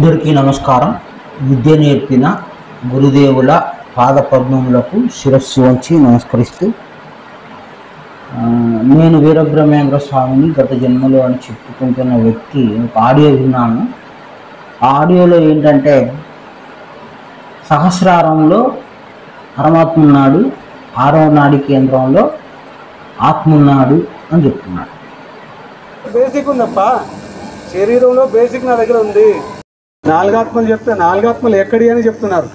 అందరికీ నమస్కారం. విద్య నేర్పిన గురుదేవుల పాదపద్మములకు శిరస్సు వంచి నమస్కరిస్తూ, నేను వీరబ్రహ్మేంద్ర స్వామిని గత జన్మలో అని చెప్పుకుంటున్న వ్యక్తి ఒక ఆడియో విన్నాను. ఆ ఆడియోలో ఏంటంటే, సహస్రారంలో పరమాత్మ ఉన్నాడు, 6వ నాడి కేంద్రంలో ఆత్మ ఉన్నాడు అని చెప్తున్నాడు. బేసిక్ ఉందప్ప, శరీరంలో బేసిక్ నా దగ్గర ఉంది. 4 ఆత్మలు చెప్తే 4 ఆత్మలు ఎక్కడి అని చెప్తున్నారు.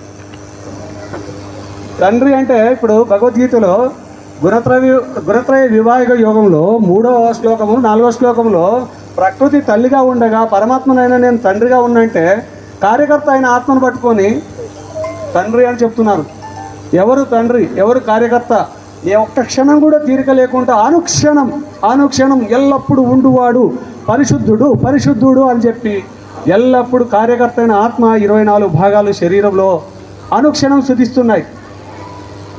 తండ్రి అంటే ఇప్పుడు భగవద్గీతలో గుణత్రయ వివాహ యోగంలో 3వ శ్లోకము 4వ శ్లోకంలో ప్రకృతి తల్లిగా ఉండగా పరమాత్మనైనా నేను తండ్రిగా ఉన్నంటే కార్యకర్త అయిన ఆత్మను పట్టుకొని తండ్రి అని చెప్తున్నారు. ఎవరు తండ్రి, ఎవరు కార్యకర్త? ఏ ఒక్క క్షణం కూడా తీరిక లేకుండా అనుక్షణం ఎల్లప్పుడూ ఉండువాడు పరిశుద్ధుడు అని చెప్పి ఎల్లప్పుడూ కార్యకర్త అయిన ఆత్మ 24 భాగాలు శరీరంలో అనుక్షణం స్తుతిస్తున్నాయి.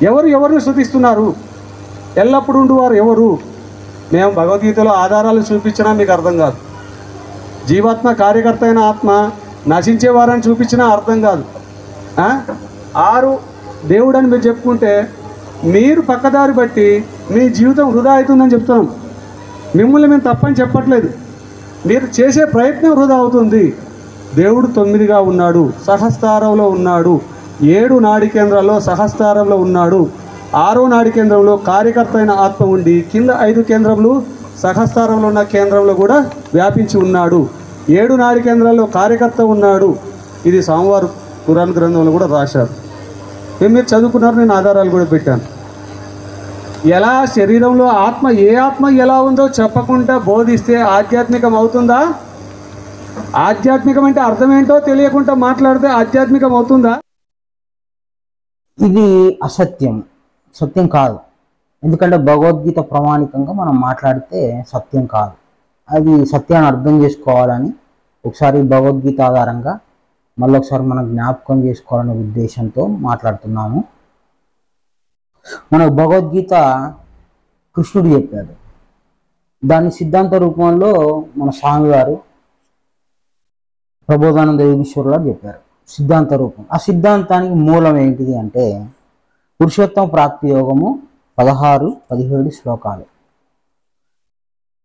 ఎవరిని స్తుతిస్తున్నారు? ఎల్లప్పుడూ ఉండువారు ఎవరు? మేము భగవద్గీతలో ఆధారాలు చూపించినా మీకు అర్థం కాదు. జీవాత్మ కార్యకర్త అయిన ఆత్మ నశించేవారని చూపించినా అర్థం కాదు. 6 దేవుడు అని మీరు చెప్పుకుంటే మీరు పక్కదారి బట్టి మీ జీవితం వృధా అవుతుందని చెప్తున్నాం. మిమ్మల్ని మేము తప్పని చెప్పట్లేదు, మీరు చేసే ప్రయత్నం వృధా అవుతుంది. దేవుడు 9గా ఉన్నాడు, సహస్రారంలో ఉన్నాడు, 7 నాడి కేంద్రాల్లో సహస్రారంలో ఉన్నాడు, 6వ నాడి కేంద్రంలో కార్యకర్త అయిన ఆత్మ ఉండి కింద 5 కేంద్రములు సహస్రారంలో ఉన్న కేంద్రంలో కూడా వ్యాపించి ఉన్నాడు. 7 నాడి కేంద్రాల్లో కార్యకర్త ఉన్నాడు. ఇది స్వామివారు పురాణ గ్రంథంలో కూడా రాశారు. మీరు చదువుకున్నారు, నేను ఆధారాలు కూడా పెట్టాను. ఎలా శరీరంలో ఏ ఆత్మ ఎలా ఉందో చెప్పకుండా బోధిస్తే ఆధ్యాత్మికం అవుతుందా? ఆధ్యాత్మికం అంటే అర్థం ఏంటో తెలియకుండా మాట్లాడితే ఆధ్యాత్మికం అవుతుందా? ఇది సత్యం కాదు. ఎందుకంటే భగవద్గీత ప్రామాణికంగా మనం మాట్లాడితే సత్యం కాదు. అది సత్యాన్ని అర్థం చేసుకోవాలని ఒకసారి భగవద్గీత ఆధారంగా మళ్ళొకసారి మనం జ్ఞాపకం చేసుకోవాలనే ఉద్దేశంతో మాట్లాడుతున్నాము. మనకు భగవద్గీత కృష్ణుడు చెప్పాడు, దాని సిద్ధాంత రూపంలో మన స్వామివారు ప్రబోధానంద యోగీశ్వరులు చెప్పారు సిద్ధాంత రూపం. ఆ సిద్ధాంతానికి మూలం ఏంటిది అంటే పురుషోత్తమ ప్రాప్తి యోగము 16-17 శ్లోకాలు.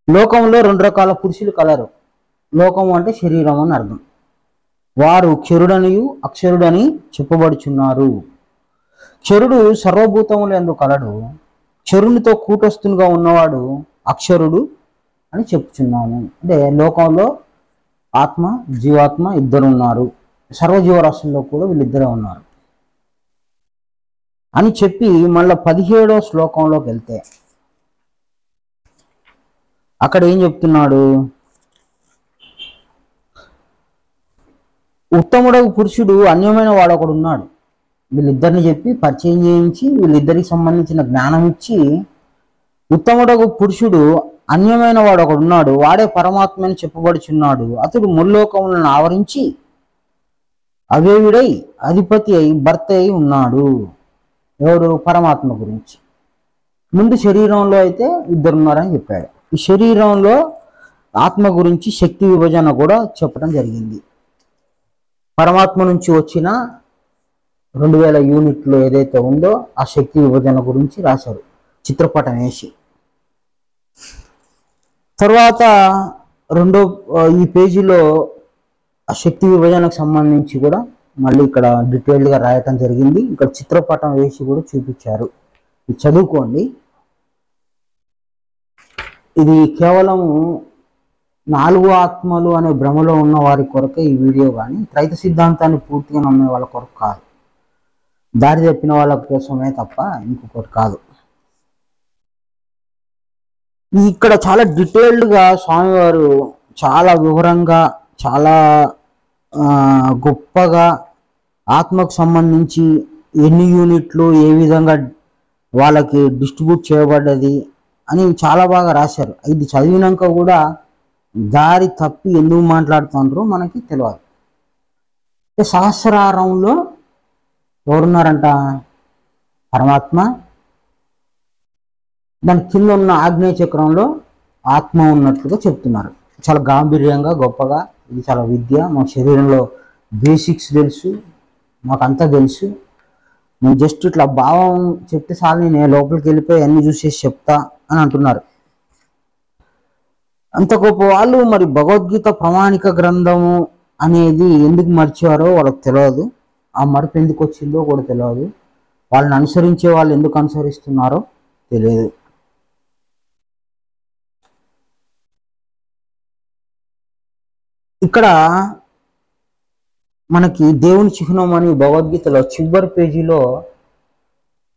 లోకంలో 2 రకాల పురుషులు కలరు. లోకము అంటే శరీరం అని అర్థం. వారు క్షరుడనియు అక్షరుడని చెప్పబడుచున్నారు. క్షరుడు సర్వభూతములు యందు కలడు, క్షరునితో కూటస్థునిగా ఉన్నవాడు అక్షరుడు అని చెప్పుచున్నాము. అంటే లోకంలో ఆత్మ జీవాత్మ ఇద్దరు ఉన్నారు, సర్వజీవరాశుల్లో కూడా వీళ్ళిద్దరే ఉన్నారు అని చెప్పి మళ్ళీ 17వ శ్లోకంలోకి వెళ్తే అక్కడ ఏం చెప్తున్నాడు? ఉత్తముడకు పురుషుడు అన్యమైన వాడు ఒకడు ఉన్నాడు. వీళ్ళిద్దరిని చెప్పి పరిచయం చేయించి వీళ్ళిద్దరికి సంబంధించిన జ్ఞానం ఇచ్చి, ఉత్తముడకు పురుషుడు అన్యమైన వాడు ఒకడు ఉన్నాడు, వాడే పరమాత్మ అని చెప్పబడుచున్నాడు. అతడు ముల్లోకములను ఆవరించి అవేవిడై అధిపతి అయి భర్త అయి ఉన్నాడు. ఎవరు? పరమాత్మ గురించి. ముందు శరీరంలో అయితే 2 ఉన్నారని చెప్పాడు. ఈ శరీరంలో ఆత్మ గురించి శక్తి విభజన కూడా చెప్పడం జరిగింది. పరమాత్మ నుంచి వచ్చిన 2000 యూనిట్లు ఏదైతే ఉందో ఆ శక్తి విభజన గురించి రాశారు చిత్రపటం వేసి. తర్వాత ఈ పేజీలో ఆ శక్తి విభజనకు సంబంధించి కూడా మళ్ళీ ఇక్కడ డీటెయిల్డ్గా రాయటం జరిగింది. ఇక్కడ చిత్రపటం వేసి కూడా చూపించారు. ఇది చదువుకోండి. ఇది కేవలం 4 ఆత్మలు అనే భ్రమలో ఉన్న వారి కొరకే ఈ వీడియో, కానీ త్రైత సిద్ధాంతాన్ని పూర్తిగా నమ్మే వాళ్ళ కొరకు కాదు, దారి తప్పిన వాళ్ళ కోసమే తప్ప ఇంకొకటి కాదు. ఇక్కడ చాలా డీటెయిల్డ్గా స్వామివారు చాలా వివరంగా చాలా గొప్పగా ఆత్మకు సంబంధించి ఎన్ని యూనిట్లు ఏ విధంగా వాళ్ళకి డిస్ట్రిబ్యూట్ చేయబడ్డది అని చాలా బాగా రాశారు. ఇది చదివినాక కూడా దారి తప్పి ఎందుకు మాట్లాడుతుండ్రో మనకి తెలియదు. సహస్రారంలో ఎవరున్నారంట? పరమాత్మ. దాని కింద ఉన్న ఆగ్నేయ చక్రంలో ఆత్మ ఉన్నట్లుగా చెప్తున్నారు. చాలా గాంభీర్యంగా గొప్పగా ఇది చాలా విద్య మన శరీరంలో బేసిక్స్ తెలుసు, మాకంతా తెలుసు, నేను జస్ట్ ఇట్లా భావం చెప్తే చాలు, నేను లోపలికి వెళ్ళిపోయి అన్ని చూసేసి చెప్తా అని అంటున్నారు. అంత గొప్ప వాళ్ళు మరి భగవద్గీత ప్రామాణిక గ్రంథము అనేది ఎందుకు మర్చారో వాళ్ళకి తెలియదు. ఆ మరపు ఎందుకు వచ్చిందో కూడా తెలియదు. వాళ్ళని అనుసరించే వాళ్ళు ఎందుకు అనుసరిస్తున్నారో తెలియదు. ఇక్కడ మనకి దేవుని చిహ్నం అని భగవద్గీతలో చివరి పేజీలో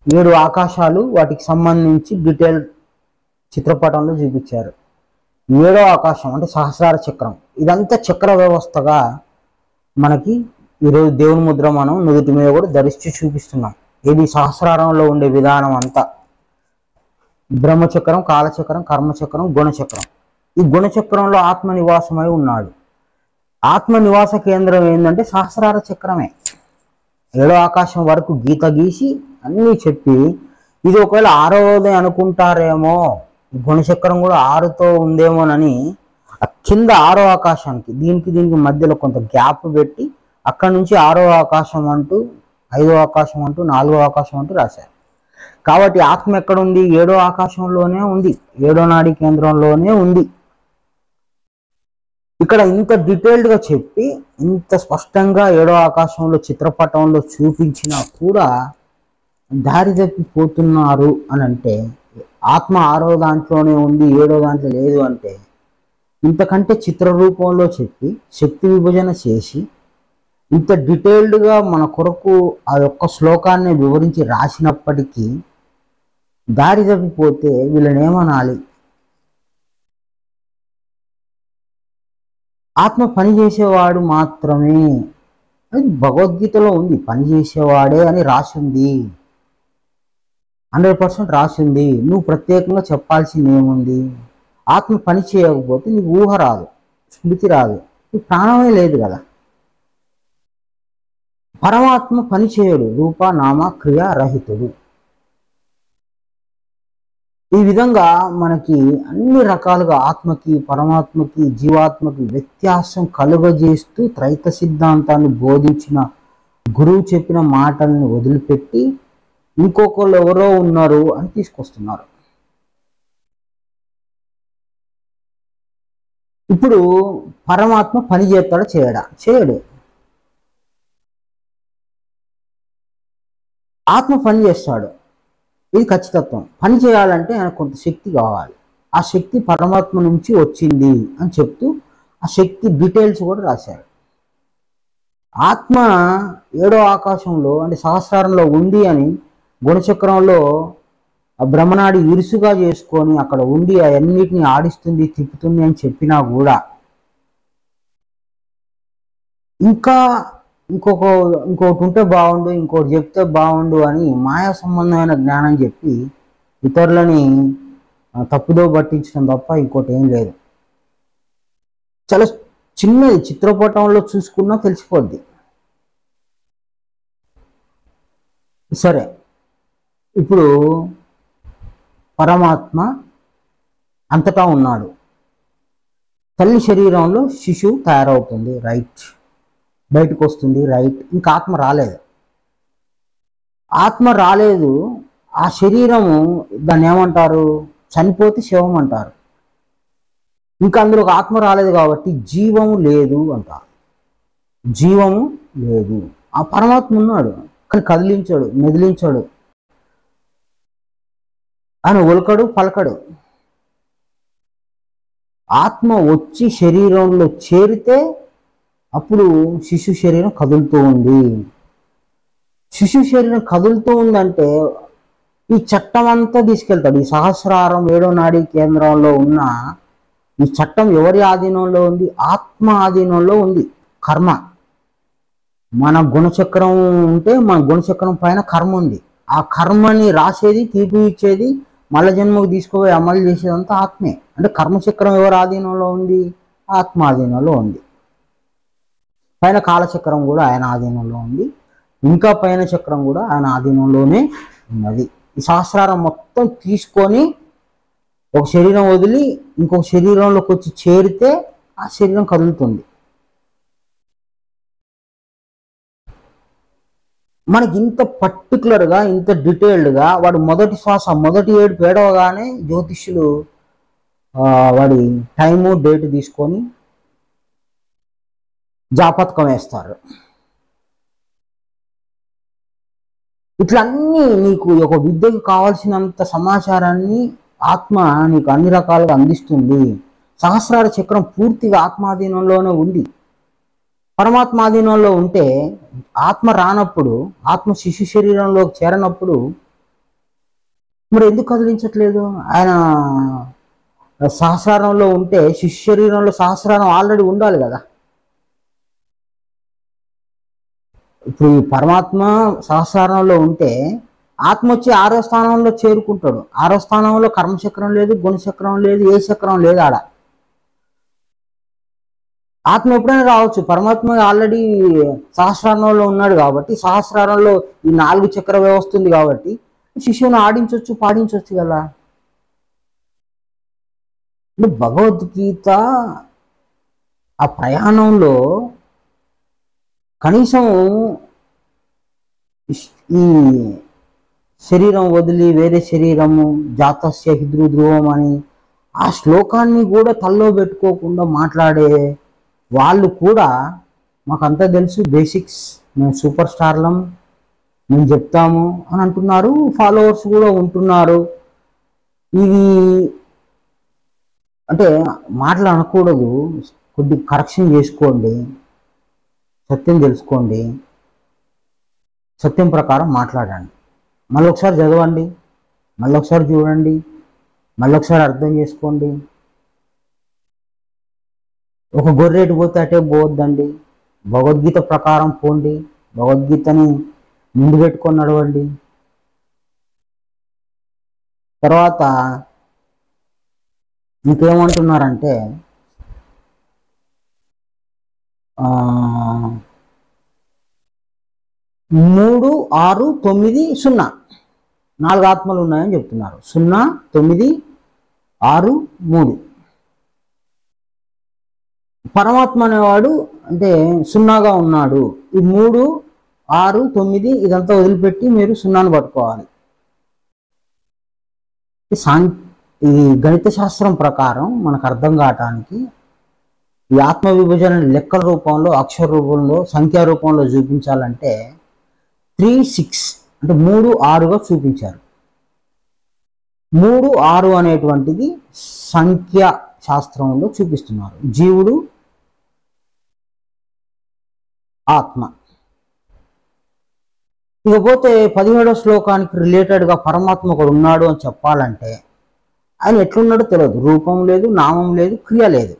7 ఆకాశాలు, వాటికి సంబంధించి డీటెయిల్ చిత్రపటంలో చూపించారు. 7వ ఆకాశం అంటే సహస్రార చక్రం. ఇదంతా చక్ర వ్యవస్థగా మనకి ఈరోజు దేవుని ముద్ర మనం నుదుటి మీద కూడా ధరిస్తూ చూపిస్తున్నాం. ఇది సహస్రారంలో ఉండే విధానం అంతా. బ్రహ్మచక్రం, కాలచక్రం, కర్మచక్రం, గుణచక్రం. ఈ గుణచక్రంలో ఆత్మ నివాసమై ఉన్నాడు. ఆత్మ నివాస కేంద్రం ఏంటంటే సహస్రార చక్రమే. 7వ ఆకాశం వరకు గీత గీసి అన్నీ చెప్పి, ఇది ఒకవేళ 6వది అనుకుంటారేమో, గుణచక్రం కూడా 6తో ఉందేమోనని ఆ కింద 6వ ఆకాశానికి దీనికి మధ్యలో కొంత గ్యాప్ పెట్టి అక్కడ నుంచి 6వ ఆకాశం అంటూ, 5వ ఆకాశం అంటూ, 4వ ఆకాశం అంటూ రాశారు. కాబట్టి ఆత్మ ఎక్కడ ఉంది? 7వ ఆకాశంలోనే ఉంది, 7వ నాడీ కేంద్రంలోనే ఉంది. ఇక్కడ ఇంత డీటెయిల్డ్గా చెప్పి ఇంత స్పష్టంగా 7వ ఆకాశంలో చిత్రపటంలో చూపించినా కూడా దారి తప్పిపోతున్నారు అని అంటే, ఆత్మ 6వ దాంట్లోనే ఉంది, 7వ దాంట్లో లేదు అంటే, ఇంతకంటే చిత్ర రూపంలో చెప్పి శక్తి విభజన చేసి ఇంత డీటెయిల్డ్గా మన కొరకు ఆ యొక్క శ్లోకాన్ని వివరించి రాసినప్పటికీ దారి తప్పిపోతే వీళ్ళని ఏమనాలి? ఆత్మ పనిచేసేవాడు మాత్రమే, అది భగవద్గీతలో ఉంది, పనిచేసేవాడే అని రాసింది, 100% రాసింది. నువ్వు ప్రత్యేకంగా చెప్పాల్సింది ఏముంది? ఆత్మ పని చేయకపోతే నీకు ఊహ రాదు, స్మృతి రాదు, నీకు ప్రాణమే లేదు కదా. పరమాత్మ పని చేయడు, రూప నామ క్రియా రహితుడు. ఈ విధంగా మనకి అన్ని రకాలుగా ఆత్మకి, పరమాత్మకి, జీవాత్మకి వ్యత్యాసం కలుగజేస్తూ త్రైత సిద్ధాంతాన్ని బోధించిన గురువు చెప్పిన మాటల్ని వదిలిపెట్టి ఇంకొకళ్ళు ఎవరో ఉన్నారు అని తీసుకొస్తున్నారు. ఇప్పుడు పరమాత్మ పని చేస్తాడా? చేయడు. ఆత్మ పని చేస్తాడు, ఇది ఖచ్చితత్వం. పని చేయాలంటే ఆయనకు కొంత శక్తి కావాలి. ఆ శక్తి పరమాత్మ నుంచి వచ్చింది అని చెప్తూ ఆ శక్తి డీటెయిల్స్ కూడా రాశారు. ఆత్మ 7వ ఆకాశంలో అంటే సహస్రారంలో ఉంది అని గుణచక్రంలో ఆ బ్రహ్మనాడి ఇరుసుగా చేసుకొని అక్కడ ఉండి అన్నిటిని ఆడిస్తుంది, తిప్పుతుంది అని చెప్పినా కూడా ఇంకొకటి ఉంటే బాగుండు, ఇంకోటి చెప్తే బాగుండు అని మాయా సంబంధమైన జ్ఞానం చెప్పి ఇతరులని తప్పుదో పట్టించడం తప్ప ఇంకోటి ఏం లేదు. చాలా చిన్నది, చిత్రపటంలో చూసుకున్నా తెలిసిపోద్ది. సరే, ఇప్పుడు పరమాత్మ అంతటా ఉన్నాడు. తల్లి శరీరంలో శిశువు తయారవుతుంది, రైట్, బయటకు వస్తుంది, రైట్. ఇంకా ఆత్మ రాలేదు. ఆ శరీరము దాన్ని ఏమంటారు? చనిపోతే శవం అంటారు. ఇంకా అందులో ఒక ఆత్మ రాలేదు కాబట్టి జీవము లేదు అంటారు. జీవము లేదు. ఆ పరమాత్మ ఉన్నాడు కానీ కదిలించాడు, మెదిలించాడు, ఆయన ఒలకడు, పలకడు. ఆత్మ వచ్చి శరీరంలో చేరితే అప్పుడు శిశు శరీరం కదులుతూ ఉంది. శిశు శరీరం కదులుతూ ఉందంటే ఈ చట్టం అంతా తీసుకెళ్తాడు. ఈ సహస్రారం 7వ నాడీ కేంద్రంలో ఉన్న ఈ చట్టం ఎవరి ఆధీనంలో ఉంది? ఆత్మ ఆధీనంలో ఉంది. కర్మ, మన గుణచక్రం ఉంటే మన గుణచక్రం పైన కర్మ ఉంది. ఆ కర్మని రాసేది, తీపి ఇచ్చేది, మళ్ళా జన్మకు తీసుకుపోయి అమలు చేసేదంతా ఆత్మే. అంటే కర్మచక్రం ఎవరి ఆధీనంలో ఉంది? ఆత్మ ఆధీనంలో ఉంది. పైన కాలచక్రం కూడా ఆయన ఆధీనంలో ఉంది. ఇంకా పైన చక్రం కూడా ఆయన ఆధీనంలోనే ఉన్నది. ఈ సహస్రారం మొత్తం తీసుకొని ఒక శరీరం వదిలి ఇంకొక శరీరంలోకి వచ్చి చేరితే ఆ శరీరం కదులుతుంది. మనకి ఇంత పర్టికులర్గా ఇంత డీటెయిల్డ్గా వాడు మొదటి శ్వాస మొదటి ఏడుపు ఏడవగానే జ్యోతిష్యులు వాడి టైము డేట్ తీసుకొని జాపత్కం వేస్తారు. ఇట్లా అన్నీ నీకు ఒక విద్యకు కావాల్సినంత సమాచారాన్ని ఆత్మ నీకు అన్ని రకాలుగా అందిస్తుంది. సహస్రార చక్రం పూర్తిగా ఆత్మాధీనంలోనే ఉంది. పరమాత్మాధీనంలో ఉంటే ఆత్మ రానప్పుడు, ఆత్మ శిశు శరీరంలోకి చేరనప్పుడు మరి ఎందుకు కదిలించట్లేదు? ఆయన సహస్రారంలో ఉంటే శిశు శరీరంలో సహస్రారం ఆల్రెడీ ఉండాలి కదా. ఇప్పుడు ఈ పరమాత్మ సహస్రారంలో ఉంటే ఆత్మ వచ్చి 6వ స్థానంలో చేరుకుంటాడు. 6వ స్థానంలో కర్మచక్రం లేదు, గుణచక్రం లేదు, ఏ చక్రం లేదు. ఆడ ఆత్మ ఎప్పుడైనా రావచ్చు. పరమాత్మ ఆల్రెడీ సహస్రారంలో ఉన్నాడు కాబట్టి, సహస్రారంలో ఈ 4 చక్ర వ్యవస్థ ఉంది కాబట్టి శిశువును ఆడించవచ్చు, పాడించవచ్చు కదా. భగవద్గీత ఆ ప్రయాణంలో కనీసం ఈ శరీరం వదిలి వేరే శరీరము జాతస్య హిద్రు ధ్రువం అని ఆ శ్లోకాన్ని కూడా తల్లో పెట్టుకోకుండా మాట్లాడే వాళ్ళు కూడా మాకంతా తెలుసు, బేసిక్స్, మేము సూపర్ స్టార్లం, మేము చెప్తాము అని అంటున్నారు. ఫాలోవర్స్ కూడా ఉంటున్నారు. ఇది అంటే మాటలు అనకూడదు, కొద్దిగా కరెక్షన్ చేసుకోండి, సత్యం తెలుసుకోండి, సత్యం ప్రకారం మాట్లాడండి. మళ్ళీ ఒకసారి చదవండి, మళ్ళీ ఒకసారి చూడండి, మళ్ళీ ఒకసారి అర్థం చేసుకోండి. ఒక గొర్రెటు పోతే అటే పోవద్దండి. భగవద్గీత ప్రకారం పోండి, భగవద్గీతని ముందు పెట్టుకొని నడవండి. తర్వాత ఇంకేమంటున్నారంటే 3, 6, 9, 0 4 ఆత్మలు ఉన్నాయని చెప్తున్నారు. 0, 9, 6, 3. పరమాత్మ అనేవాడు అంటే 0గా ఉన్నాడు. ఈ 3, 6, 9 ఇదంతా వదిలిపెట్టి మీరు 0ని పట్టుకోవాలి. ఈ గణిత శాస్త్రం ప్రకారం మనకు అర్థం కావటానికి ఈ ఆత్మ విభజన లెక్కల రూపంలో, అక్షర రూపంలో, సంఖ్యా రూపంలో చూపించాలంటే 3, 6 అంటే 3, 6గా చూపించారు. 3, 6 అనేటువంటిది సంఖ్యా శాస్త్రంలో చూపిస్తున్నారు. జీవుడు, ఆత్మ. ఇకపోతే 17వ శ్లోకానికి రిలేటెడ్గా పరమాత్మ ఒకడు ఉన్నాడు అని చెప్పాలంటే ఆయన ఎట్లున్నాడో తెలియదు. రూపం లేదు, నామం లేదు, క్రియ లేదు.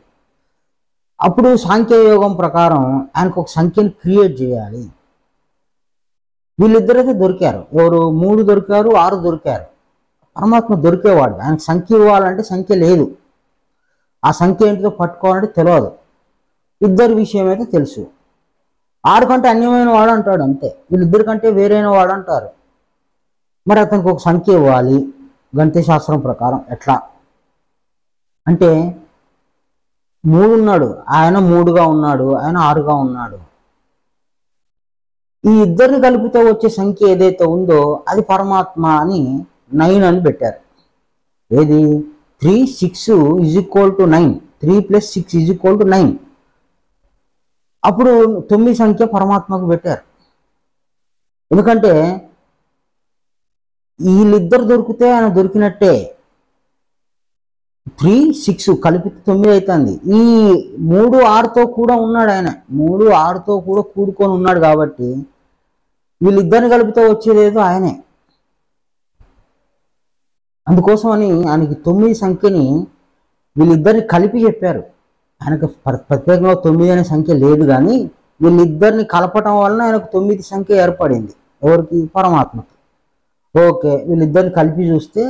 అప్పుడు సాంఖ్యయోగం ప్రకారం ఆయనకు ఒక సంఖ్యను క్రియేట్ చేయాలి. వీళ్ళిద్దరైతే దొరికారు. ఎవరు? 3 దొరికారు, 6 దొరికారు. పరమాత్మ దొరికేవాడు. ఆయనకు సంఖ్య ఇవ్వాలంటే సంఖ్య లేదు. ఆ సంఖ్య ఏంటిదో పట్టుకోవాలంటే తెలియదు. ఇద్దరి విషయం అయితే తెలుసు. 6 కంటే అన్యమైన వాడు అంటాడు అంతే. వీళ్ళిద్దరి కంటే వేరైన వాడు అంటారు. మరి అతనికి ఒక సంఖ్య ఇవ్వాలి గణిత శాస్త్రం ప్రకారం. ఎట్లా అంటే 3 ఉన్నాడు, ఆయన 3గా ఉన్నాడు, ఆయన 6గా ఉన్నాడు. ఈ ఇద్దరిని కలిపితే వచ్చే సంఖ్య ఏదైతే ఉందో అది పరమాత్మ అని 9 అని పెట్టారు. ఏది? 3, 6 = 9. 3 + 6 = 9. అప్పుడు 9 సంఖ్య పరమాత్మకు పెట్టారు. ఎందుకంటే వీళ్ళిద్దరు దొరికితే ఆయన దొరికినట్టే. 3, 6 కలిపితే 9 అవుతుంది. ఈ 3, 6తో కూడా ఉన్నాడు ఆయన. 3, 6తో కూడా కూడుకొని ఉన్నాడు కాబట్టి వీళ్ళిద్దరిని కలిపితే వచ్చేదేదో ఆయనే. అందుకోసమని ఆయనకి 9 సంఖ్యని వీళ్ళిద్దరిని కలిపి చెప్పారు. ఆయనకు ప్రత్యేకంగా 9 అనే సంఖ్య లేదు, కానీ వీళ్ళిద్దరిని కలపటం వలన ఆయనకు 9 సంఖ్య ఏర్పడింది. ఎవరికి? పరమాత్మకి. ఓకే, వీళ్ళిద్దరిని కలిపి చూస్తే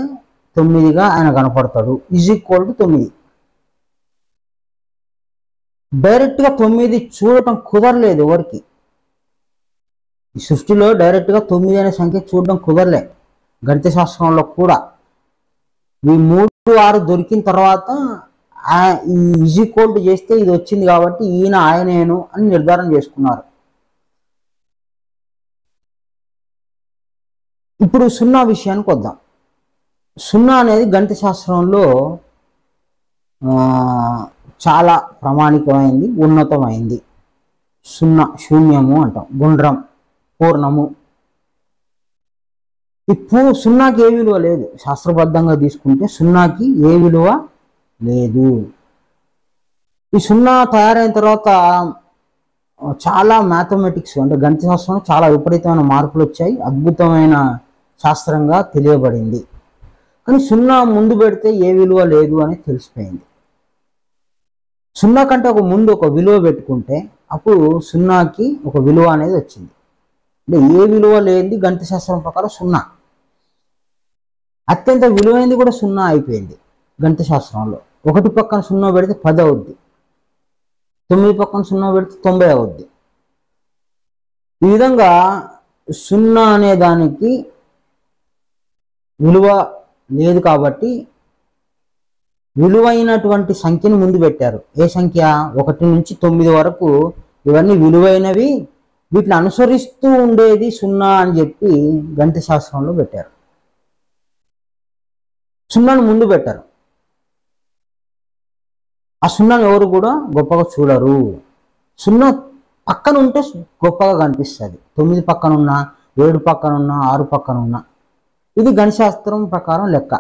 9గా ఆయన కనపడతాడు. = 9. డైరెక్ట్గా 9 చూడటం కుదరలేదు ఎవరికి. ఈ సృష్టిలో డైరెక్ట్గా 9 అనే సంఖ్య చూడడం కుదరలే. గణిత శాస్త్రంలో కూడా ఈ 3, 6 దొరికిన తర్వాత ఈ = చేస్తే ఇది వచ్చింది కాబట్టి ఈయన ఆయనేను అని నిర్ధారణ చేసుకున్నారు. ఇప్పుడు సున్నా విషయానికి వద్దాం. సున్నా అనేది గణిత శాస్త్రంలో చాలా ప్రామాణికమైంది, ఉన్నతమైంది. సున్నా శూన్యము అంటాం, గుండ్రం పూర్ణము. ఇప్పుడు సున్నాకి ఏ విలువ లేదు. శాస్త్రబద్ధంగా తీసుకుంటే సున్నాకి ఏ విలువ లేదు. ఈ సున్నా తయారైన తర్వాత చాలా మ్యాథమెటిక్స్ అంటే గణిత శాస్త్రంలో చాలా విపరీతమైన మార్పులు వచ్చాయి. అద్భుతమైన శాస్త్రంగా తెలియబడింది. కానీ సున్నా ముందు పెడితే ఏ విలువ లేదు అని తెలిసిపోయింది. సున్నా కంటే ఒక ముందు ఒక విలువ పెట్టుకుంటే అప్పుడు సున్నాకి ఒక విలువ అనేది వచ్చింది. అంటే ఏ విలువ లేనిది గణిత శాస్త్రం ప్రకారం సున్నా. అత్యంత విలువైనది కూడా సున్నా అయిపోయింది గణిత శాస్త్రంలో. 1 పక్కన సున్నా పెడితే 10 అవుద్ది, 9 పక్కన సున్నా పెడితే 90 అవుద్ది. ఈ విధంగా సున్నా అనే దానికి విలువ లేదు కాబట్టి విలువైనటువంటి సంఖ్యను ముందు పెట్టారు. ఏ సంఖ్య? 1 నుంచి 9 వరకు ఇవన్నీ విలువైనవి, వీటిని అనుసరిస్తూ ఉండేది సున్నా అని చెప్పి గణిత శాస్త్రంలో పెట్టారు. సున్నాను ముందు పెట్టారు. ఆ సున్నాను ఎవరు కూడా గొప్పగా చూడరు. సున్నా పక్కన ఉంటే గొప్పగా కనిపిస్తుంది. 9 పక్కన ఉన్నా, 7 పక్కన ఉన్నా, 6 పక్కన ఉన్నా. ఇది గణిత శాస్త్రం ప్రకారం లెక్క.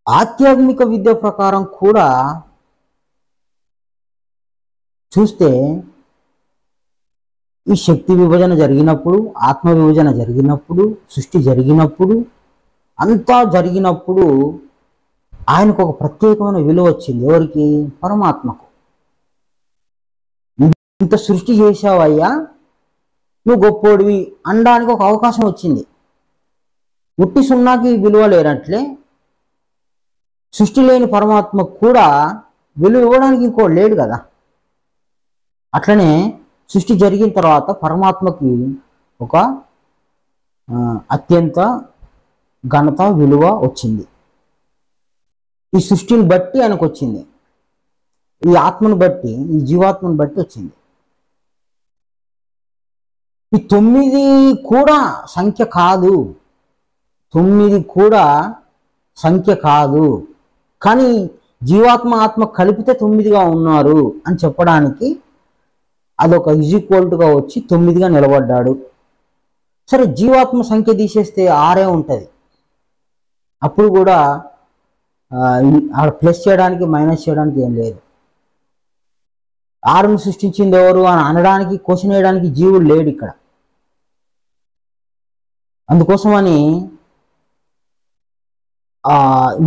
ఆధ్యాత్మిక విద్య ప్రకారం కూడా చూస్తే ఈ శక్తి విభజన జరిగినప్పుడు, ఆత్మ విభజన జరిగినప్పుడు, సృష్టి జరిగినప్పుడు, అంతా జరిగినప్పుడు ఆయనకు ఒక ప్రత్యేకమైన విలువ వచ్చింది. ఎవరికి? పరమాత్మకు. ఇంత సృష్టి చేశావయ్యా, నువ్వు గొప్పోడివి అనడానికి ఒక అవకాశం వచ్చింది. ఉట్టి సున్నాకి విలువ లేనట్లే సృష్టి లేని పరమాత్మకు కూడా విలువ ఇవ్వడానికి ఇంకో లేడు కదా. అట్లనే సృష్టి జరిగిన తర్వాత పరమాత్మకి ఒక అత్యంత ఘనత విలువ వచ్చింది. ఈ సృష్టిని బట్టి ఆయనకు వచ్చింది, ఈ ఆత్మను బట్టి, ఈ జీవాత్మను బట్టి వచ్చింది. ఈ 9 కూడా సంఖ్య కాదు, 9 కూడా సంఖ్య కాదు. కానీ జీవాత్మ ఆత్మ కలిపితే 9గా ఉన్నారు అని చెప్పడానికి అదొక ఈక్వల్గా వచ్చి 9గా నిలబడ్డాడు. సరే, జీవాత్మ సంఖ్య తీసేస్తే 6 ఉంటుంది. అప్పుడు కూడా ప్లస్ చేయడానికి మైనస్ చేయడానికి ఏం లేదు. 6ను సృష్టించింది ఎవరు అని అనడానికి, క్వశ్చన్ వేయడానికి జీవుడు లేడు ఇక్కడ. అందుకోసమని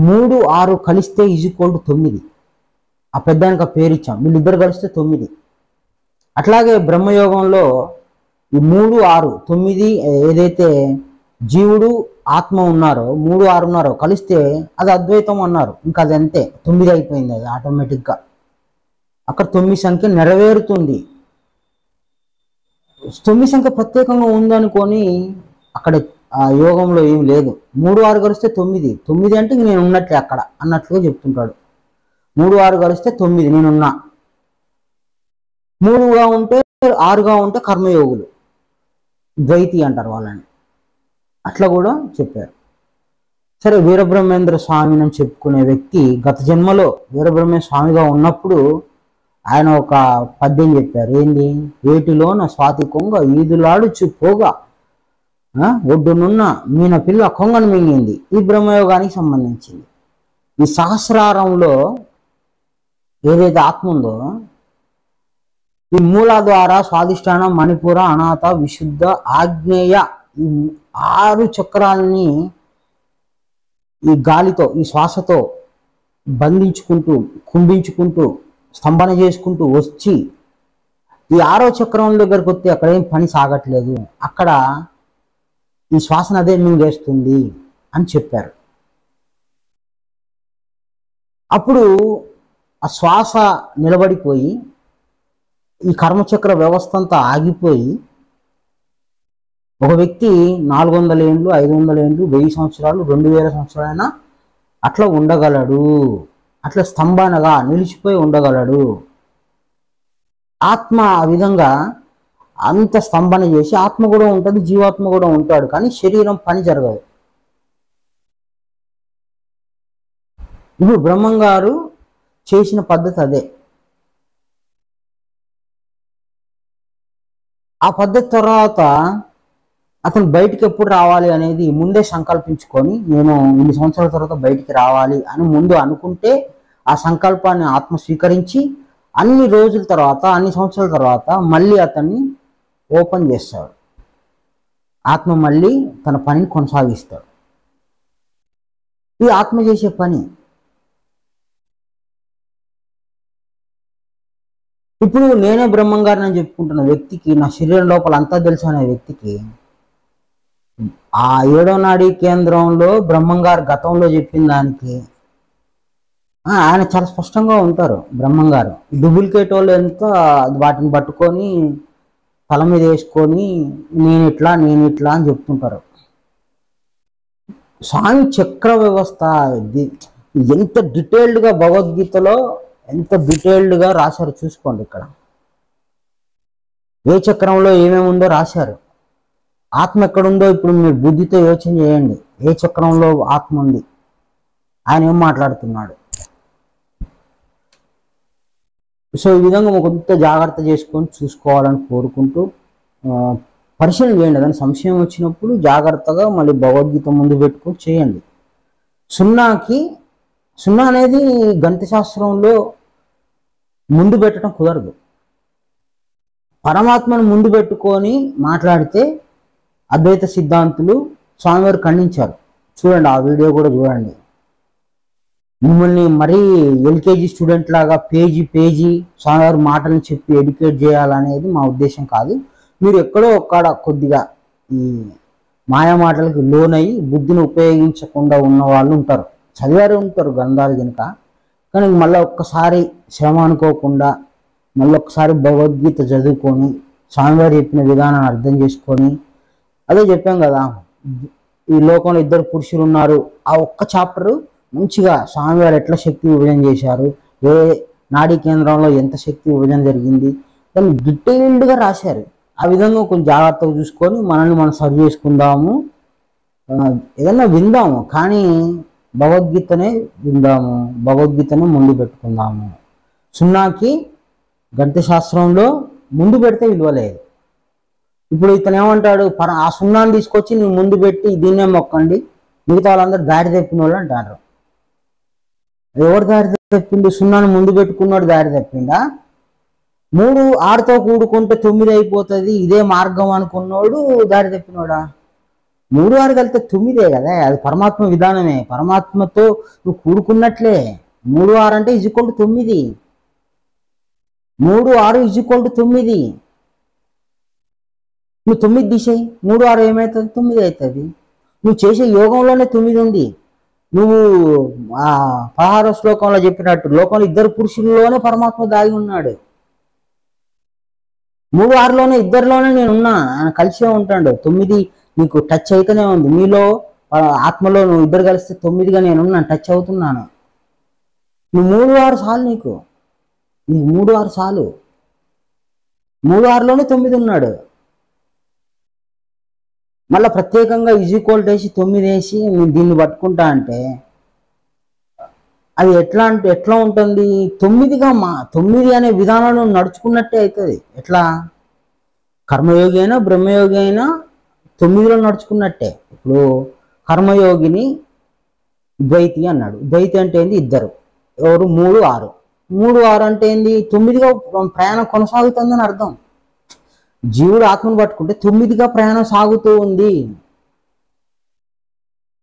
3, 6 కలిస్తే ఈక్వల్ టు 9. ఆ పెద్దానికి ఆ పేరు ఇచ్చాం. వీళ్ళిద్దరు కలిస్తే 9. అట్లాగే బ్రహ్మయోగంలో ఈ 3, 6, 9 ఏదైతే జీవుడు ఆత్మ ఉన్నారో, 3, 6 ఉన్నారో కలిస్తే అది అద్వైతం అన్నారు. ఇంకా అది అంతే, 9 అయిపోయింది. అది ఆటోమేటిక్గా అక్కడ 9 సంఖ్య నెరవేరుతుంది. 9 సంఖ్య ప్రత్యేకంగా ఉందనుకొని అక్కడ ఆ యోగంలో ఏం లేదు. 3, 6 కలిస్తే 9, 9 అంటే నేను ఉన్నట్లే అక్కడ అన్నట్లుగా చెప్తుంటాడు. 3, 6 కలిస్తే 9 నేనున్నా. 3గా ఉంటే 6గా ఉంటే కర్మయోగులు, ద్వైతి అంటారు వాళ్ళని. అట్లా కూడా చెప్పారు. సరే, వీరబ్రహ్మేంద్ర స్వామిని అని చెప్పుకునే వ్యక్తి గత జన్మలో వీరబ్రహ్మేంద్ర స్వామిగా ఉన్నప్పుడు ఆయన ఒక పద్యం చెప్పారు. ఏంది? ఏటిలోన స్వాతి కొంగ ఈదులాడుచు పోగా ఒడ్డునున్న మీన పిల్ల కొంగను మింగింది. ఈ బ్రహ్మయోగానికి సంబంధించింది. ఈ సహస్రారంలో ఏదైతే ఆత్మ ఉందో, ఈ మూలాధార, స్వాధిష్టానం, మణిపుర, అనాథ, విశుద్ధ, ఆగ్నేయ, ఈ 6 చక్రాలని ఈ గాలితో, ఈ శ్వాసతో బంధించుకుంటూ, కుంభించుకుంటూ, స్తంభన చేసుకుంటూ వచ్చి ఈ 6వ చక్రం దగ్గరకు వస్తే అక్కడ ఏం పని సాగట్లేదు, అక్కడ ఈ శ్వాసను అదే మింగేస్తుంది అని చెప్పారు. అప్పుడు ఆ శ్వాస నిలబడిపోయి ఈ కర్మచక్ర వ్యవస్థ అంతా ఆగిపోయి ఒక వ్యక్తి 400 ఏండ్లు, 500 ఏండ్లు, 1000 సంవత్సరాలు, 2000 సంవత్సరాలైనా అట్లా ఉండగలడు. అట్లా స్తంభనగా నిలిచిపోయి ఉండగలడు. ఆత్మ ఆ విధంగా అంత స్తంభన చేసి ఆత్మ కూడా ఉంటుంది, జీవాత్మ కూడా ఉంటాడు, కానీ శరీరం పని జరగదు. ఇప్పుడు బ్రహ్మం గారు చేసిన పద్ధతి అదే. ఆ పద్ధతి తర్వాత అతను బయటికి ఎప్పుడు రావాలి అనేది ముందే సంకల్పించుకొని, నేను ఇన్ని సంవత్సరాల తర్వాత బయటికి రావాలి అని ముందు అనుకుంటే ఆ సంకల్పాన్ని ఆత్మ స్వీకరించి అన్ని రోజుల తర్వాత, అన్ని సంవత్సరాల తర్వాత మళ్ళీ అతన్ని ఓపెన్ చేస్తాడు. ఆత్మ మళ్ళీ తన పనిని కొనసాగిస్తాడు. ఇది ఆత్మ చేసే పని. ఇప్పుడు నేనే బ్రహ్మం గారిని అని చెప్పుకుంటున్న వ్యక్తికి, నా శరీరం లోపల అంతా తెలుసు అనే వ్యక్తికి, ఆ 7వ నాడీ కేంద్రంలో బ్రహ్మం గారు గతంలో చెప్పిన దానికి ఆయన చాలా స్పష్టంగా ఉంటారు. బ్రహ్మం గారు డూప్లికేట్ వాళ్ళు ఎంత వాటిని పట్టుకొని తల మీద వేసుకొని నేను ఇట్లా అని చెప్తుంటారు. స్వామి చక్ర వ్యవస్థ ఎంత డీటెయిల్డ్గా భగవద్గీతలో ఎంత డీటెయిల్డ్గా రాశారు చూసుకోండి. ఇక్కడ ఏ చక్రంలో ఏమేమి ఉందో రాశారు. ఆత్మ ఎక్కడుందో ఇప్పుడు మీరు బుద్ధితో యోచన చేయండి. ఏ చక్రంలో ఆత్మ ఉంది, ఆయన ఏం మాట్లాడుతున్నాడు. సో ఈ విధంగా కొంత జాగ్రత్త చేసుకొని చూసుకోవాలని కోరుకుంటూ పరిశీలన చేయండి. దాని సంశయం వచ్చినప్పుడు జాగ్రత్తగా మళ్ళీ భగవద్గీత ముందు పెట్టుకొని చేయండి. సున్నా అనేది గణిత శాస్త్రంలో ముందు పెట్టడం కుదరదు. పరమాత్మను ముందు పెట్టుకొని మాట్లాడితే అద్వైత సిద్ధాంతులు స్వామివారు ఖండించారు. చూడండి, ఆ వీడియో కూడా చూడండి. మిమ్మల్ని మరీ ఎల్కేజీ స్టూడెంట్ లాగా పేజీ స్వామివారి మాటలను చెప్పి ఎడ్యుకేట్ చేయాలనేది మా ఉద్దేశం కాదు. మీరు ఎక్కడో ఒక్కడ కొద్దిగా ఈ మాయా మాటలకు లోనయ్యి బుద్ధిని ఉపయోగించకుండా ఉన్న వాళ్ళు ఉంటారు, చదివారే ఉంటారు గ్రంథాలు కనుక. కానీ మళ్ళీ ఒక్కసారి శ్రమ అనుకోకుండా మళ్ళీ ఒక్కసారి భగవద్గీత చదువుకొని స్వామివారు చెప్పిన విధానాన్ని అర్థం చేసుకొని, అదే చెప్పాం కదా, ఈ లోకంలో 2 పురుషులు ఉన్నారు, ఆ ఒక్క చాప్టరు మంచిగా స్వామివారు ఎట్లా శక్తి విభజన చేశారు, ఏ నాడీ కేంద్రంలో ఎంత శక్తి విభజన జరిగింది, దాన్ని డీటెయిల్డ్గా రాశారు. ఆ విధంగా కొంచెం జాగ్రత్తగా చూసుకొని మనల్ని మనం సరి చేసుకుందాము, ఏదన్నా విందాము, కానీ భగవద్గీతనే విందాము, భగవద్గీతనే ముందు పెట్టుకుందాము. సున్నాకి గణిత శాస్త్రంలో ముందు పెడితే విలువలేదు. ఇప్పుడు ఇతను ఏమంటాడు, ఆ సున్నాన్ని తీసుకొచ్చి నువ్వు ముందు పెట్టి దీన్నే మొక్కండి, మిగతా వాళ్ళందరూ దారి తప్పిన వాళ్ళు అంటారు. ఎవరు దారి తప్పిండు? సున్నాను ముందు పెట్టుకున్నాడు దారి తప్పిండా? 3 6తో కూడుకుంటే 9 అయిపోతుంది, ఇదే మార్గం అనుకున్నాడు దారి తప్పినోడా? 3 6 కలిపితే 9 కదా, అది పరమాత్మ విధానమే, పరమాత్మతో నువ్వు కూడుకున్నట్లే. 3 6 అంటే = 9, 3 6 = 9. నువ్వు 9 తీసేయి, 3 6 ఏమవుతుంది? 9 అవుతుంది. నువ్వు చేసే యోగంలోనే 9 ఉంది. నువ్వు 16వ శ్లోకంలో చెప్పినట్టు లోకంలో 2 పురుషుల్లోనే పరమాత్మ దాగి ఉన్నాడు. 3 6లోనే 2లోనే నేనున్నా, ఆయన కలిసే ఉంటాడు. 9 నీకు టచ్ అయితేనే ఉంది. మీలో ఆత్మలో నువ్వు 2 కలిస్తే 9గా నేనున్నాను, టచ్ అవుతున్నాను. నువ్వు 3 6 చాలు, నీకు 3 6 చాలు. 3 6లోనే 9 ఉన్నాడు. మళ్ళీ ప్రత్యేకంగా = వేసి 9 వేసి నేను దీన్ని పట్టుకుంటా అంటే అది ఎట్లా ఉంటుంది? 9 అనే విధానంలో నడుచుకున్నట్టే అవుతుంది. ఎట్లా? కర్మయోగి అయినా బ్రహ్మయోగి అయినా 9లో నడుచుకున్నట్టే. ఇప్పుడు కర్మయోగిని ద్వైతి అన్నాడు. ద్వైతి అంటే ఏంది? 2. ఎవరు? 3 6. 3 6 అంటే ఏంది? 9గా ప్రయాణం కొనసాగుతుందని అర్థం. జీవుడు ఆత్మను పట్టుకుంటే 9గా ప్రయాణం సాగుతూ ఉంది.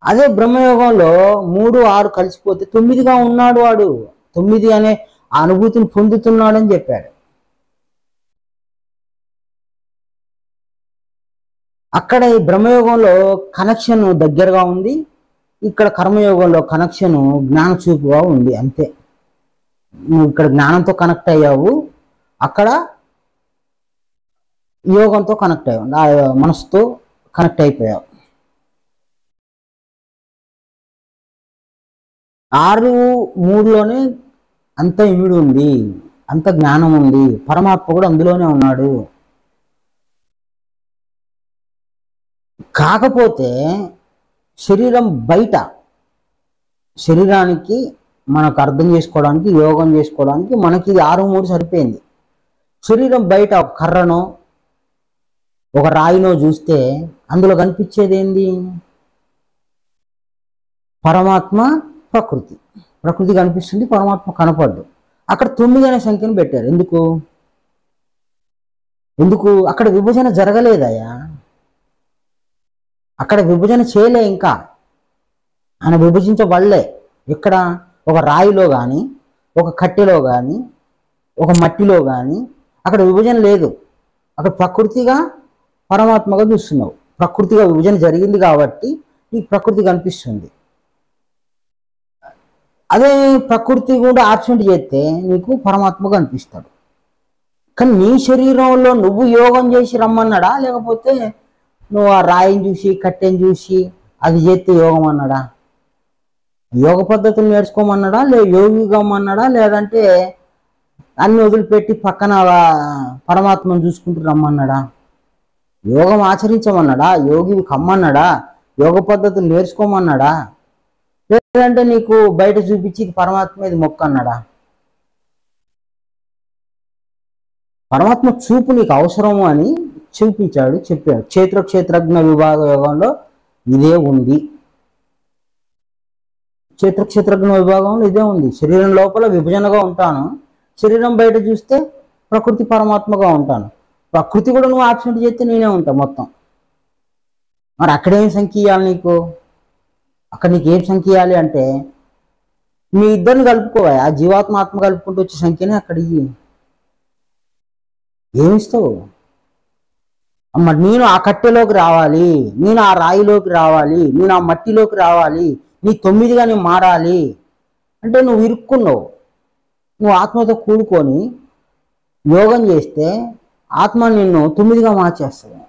అదే బ్రహ్మయోగంలో 3 6 కలిసిపోతే 9గా ఉన్నాడు వాడు, 9 అనే అనుభూతిని పొందుతున్నాడని చెప్పాడు. అక్కడ ఈ బ్రహ్మయోగంలో కనెక్షన్ దగ్గరగా ఉంది, ఇక్కడ కర్మయోగంలో కనెక్షన్ జ్ఞాన చూపుగా ఉంది. అంతే. నువ్వు ఇక్కడ జ్ఞానంతో కనెక్ట్ అయ్యావు, అక్కడ యోగంతో కనెక్ట్ అయ్యావు, మనసుతో కనెక్ట్ అయిపోయావు. 6 3లోనే అంత ఇమిడి ఉంది, అంత జ్ఞానం ఉంది, పరమాత్మ కూడా అందులోనే ఉన్నాడు. కాకపోతే శరీరం బయట, శరీరానికి మనకు అర్థం చేసుకోవడానికి, యోగం చేసుకోవడానికి మనకి ఇది 6-3 సరిపోయింది. శరీరం బయట ఒక కర్రనో ఒక రాయినో చూస్తే అందులో కనిపించేది ఏంది? పరమాత్మ, ప్రకృతి. ప్రకృతి కనిపిస్తుంది, పరమాత్మ కనపడ్డు. అక్కడ 9 అనే సంఖ్యను పెట్టారు. ఎందుకు అక్కడ విభజన జరగలేదయ్యా, అక్కడ విభజన చేయలే, ఇంకా ఆయన విభజించబడలే. ఇక్కడ ఒక రాయిలో కానీ, ఒక కట్టెలో కానీ, ఒక మట్టిలో కానీ అక్కడ విభజన లేదు. అక్కడ ప్రకృతిగా పరమాత్మగా చూస్తున్నావు. ప్రకృతిగా విభజన జరిగింది కాబట్టి నీకు ప్రకృతి కనిపిస్తుంది. అదే ప్రకృతి కూడా ఆబ్సెంట్ చేస్తే నీకు పరమాత్మ కనిపిస్తాడు. కానీ నీ శరీరంలో నువ్వు యోగం చేసి రమ్మన్నాడా, లేకపోతే నువ్వు ఆ రాయిని చూసి కట్టెని చూసి అది చేస్తే యోగం అన్నాడా? యోగ పద్ధతులు నేర్చుకోమన్నాడా, యోగిగా అన్నాడా, లేదంటే అన్ని వదిలిపెట్టి పక్కన పరమాత్మను చూసుకుంటూ రమ్మన్నాడా? యోగం ఆచరించమన్నాడా, యోగివి కమ్మన్నాడా, యోగ పద్ధతులు నేర్చుకోమన్నాడా, లేదంటే నీకు బయట చూపించి పరమాత్మ ఇది మొక్క అన్నాడా? పరమాత్మ చూపు నీకు అవసరము అని చూపించాడు, చెప్పాడు. క్షేత్రజ్ఞ విభాగ యోగంలో ఇదే ఉంది. క్షేత్రజ్ఞ విభాగంలో ఇదే ఉంది. శరీరం లోపల విభజనగా ఉంటాను, శరీరం బయట చూస్తే ప్రకృతి పరమాత్మగా ఉంటాను. ప్రకృతి కూడా నువ్వు ఆబ్సెంట్ చేస్తే నేనే ఉంటా మొత్తం. మరి అక్కడేం సంఖ్య ఇవ్వాలి నీకు? అక్కడ నీకు ఏం సంఖ్య ఇవ్వాలి అంటే మీ ఇద్దరిని కలుపుకోవాలి. ఆ జీవాత్మ ఆత్మ కలుపుకుంటూ వచ్చే సంఖ్యనే అక్కడ ఇయ్యి. ఏమిస్తావు? మరి నేను ఆ కట్టెలోకి రావాలి, నేను ఆ రాయిలోకి రావాలి, నేను ఆ మట్టిలోకి రావాలి, నీ 9గా నేను మారాలి అంటే నువ్వు ఇరుక్కున్నావు. నువ్వు ఆత్మతో కూడుకొని యోగం చేస్తే ఆత్మ నిన్ను 9గా మార్చేస్తుంది.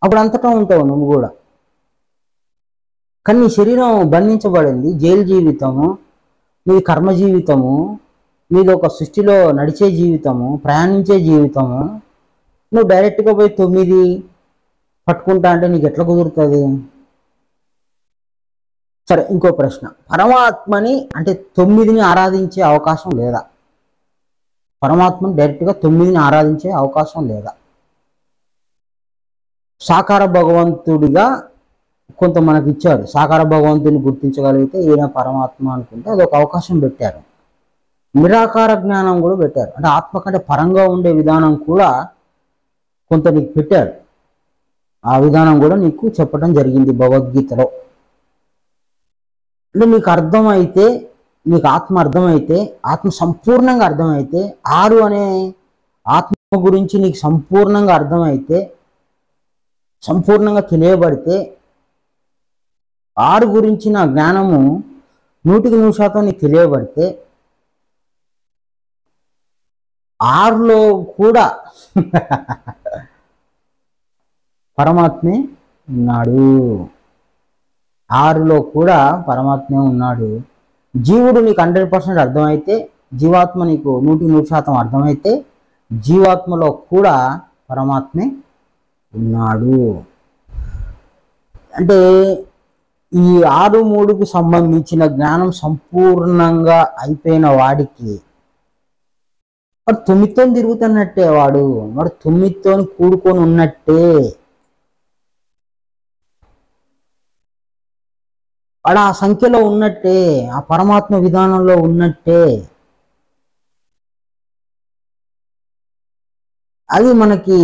అప్పుడు అంతటా ఉంటావు నువ్వు కూడా. కానీ నీ శరీరం బంధించబడింది, జైలు జీవితము, నీది కర్మ జీవితము, నీది ఒక సృష్టిలో నడిచే జీవితము, ప్రయాణించే జీవితము. నువ్వు డైరెక్ట్గా పోయి 9 పట్టుకుంటా అంటే నీకు ఎట్లా కుదురుతుంది? సరే, ఇంకో ప్రశ్న. పరమాత్మని అంటే 9ని ఆరాధించే అవకాశం లేదా? పరమాత్మని డైరెక్ట్గా 9ని ఆరాధించే అవకాశం లేదా? సాకార భగవంతుడిగా కొంత మనకి ఇచ్చాడు. సాకార భగవంతుని గుర్తించగలిగితే ఈయన పరమాత్మ అనుకుంటే అదొక అవకాశం పెట్టారు. నిరాకార జ్ఞానం కూడా పెట్టారు. అంటే ఆత్మ కంటే పరంగా ఉండే విధానం కూడా కొంత నీకు పెట్టాడు. ఆ విధానం కూడా నీకు చెప్పడం జరిగింది భగవద్గీతలో. అంటే నీకు అర్థమైతే, నీకు ఆత్మ అర్థమైతే, ఆత్మ సంపూర్ణంగా అర్థమైతే, 6 అనే ఆత్మ గురించి నీకు సంపూర్ణంగా అర్థమైతే, సంపూర్ణంగా తెలియబడితే, 6 గురించిన జ్ఞానము 100% నీకు తెలియబడితే 6లో కూడా పరమాత్మే ఉన్నాడు. 6లో కూడా పరమాత్మే ఉన్నాడు. జీవుడు నీకు 100% అర్థమైతే, జీవాత్మ నీకు 100% అర్థమైతే, జీవాత్మలో కూడా పరమాత్మే ఉన్నాడు. అంటే ఈ 6-3కు సంబంధించిన జ్ఞానం సంపూర్ణంగా అయిపోయిన వాడికి వాడు 9తో తిరుగుతున్నట్టే. వాడు 9తో కూడుకొని ఉన్నట్టే. వాడు ఆ సంఖ్యలో ఉన్నట్టే, ఆ పరమాత్మ విధానంలో ఉన్నట్టే. అది మనకి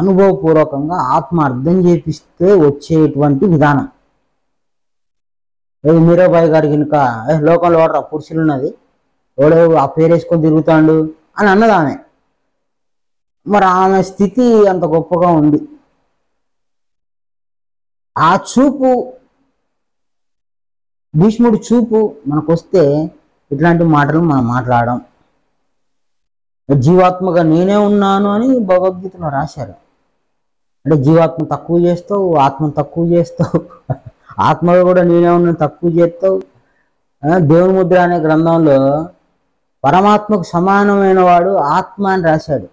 అనుభవపూర్వకంగా ఆత్మ అర్థం చేపిస్తే వచ్చేటువంటి విధానం. మీరాబాయి గారి కనుక లోకంలో వాడు పురుషులు ఉన్నది, ఎవడో ఆ పేరు వేసుకొని తిరుగుతాడు అని అన్నది ఆమె. మరి ఆమె స్థితి అంత గొప్పగా ఉంది. ఆ చూపు, భీష్ముడి చూపు మనకు వస్తే ఇట్లాంటి మాటలు మనం మాట్లాడడం. జీవాత్మగా నేనే ఉన్నాను అని భగవద్గీతలో రాశారు. అంటే జీవాత్మ తక్కువ చేస్తావు, ఆత్మను తక్కువ చేస్తావు, ఆత్మగా కూడా నేనే ఉన్నాను తక్కువ చేస్తావు. దేవుని ముద్ర అనే గ్రంథంలో పరమాత్మకు సమానమైన వాడు ఆత్మ అని రాశాడు.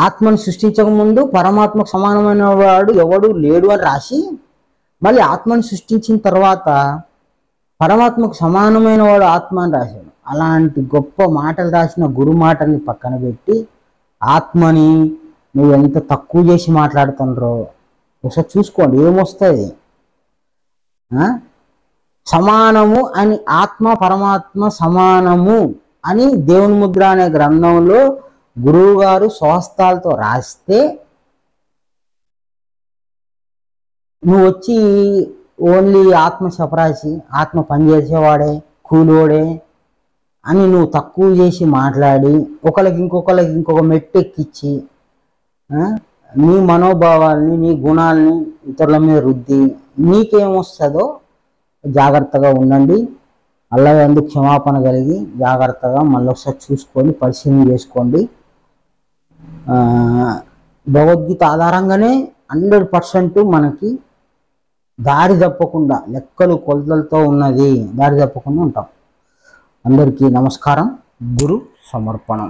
ఆత్మను సృష్టించక ముందు పరమాత్మకు సమానమైన వాడు ఎవడు లేడు అని రాసి, మళ్ళీ ఆత్మను సృష్టించిన తర్వాత పరమాత్మకు సమానమైన వాడు ఆత్మ అని రాశాడు. అలాంటి గొప్ప మాటలు రాసిన గురు మాటల్ని పక్కన పెట్టి ఆత్మని నువ్వు ఎంత తక్కువ చేసి మాట్లాడుతుండ్రో ఒకసారి చూసుకోండి, ఏమొస్తుంది. సమానము అని, ఆత్మ పరమాత్మ సమానము అని దేవుని ముద్ర అనే గ్రంథంలో గురువు గారు స్వహస్తాలతో రాస్తే నువ్వు వచ్చి ఓన్లీ ఆత్మ చపరాసి, ఆత్మ పనిచేసేవాడే, కూలోడే అని నువ్వు తక్కువ చేసి మాట్లాడి ఒకరికి ఇంకొక మెట్టు ఎక్కించి నీ మనోభావాల్ని, నీ గుణాలని ఇతరుల మీద రుద్ది నీకేమొస్తుందో జాగ్రత్తగా ఉండండి. అల్లాహ్ యందు క్షమాపణ కలిగి జాగ్రత్తగా మళ్ళీ ఒకసారి చూసుకొని పరిశీలన చేసుకోండి. భగవద్గీత ఆధారంగానే 100% మనకి దారి తప్పకుండా, లెక్కలు కొలతలతో ఉన్నది, దారి తప్పకుండా ఉంటాం. అందరికీ నమస్కారం. గురు సమర్పణం.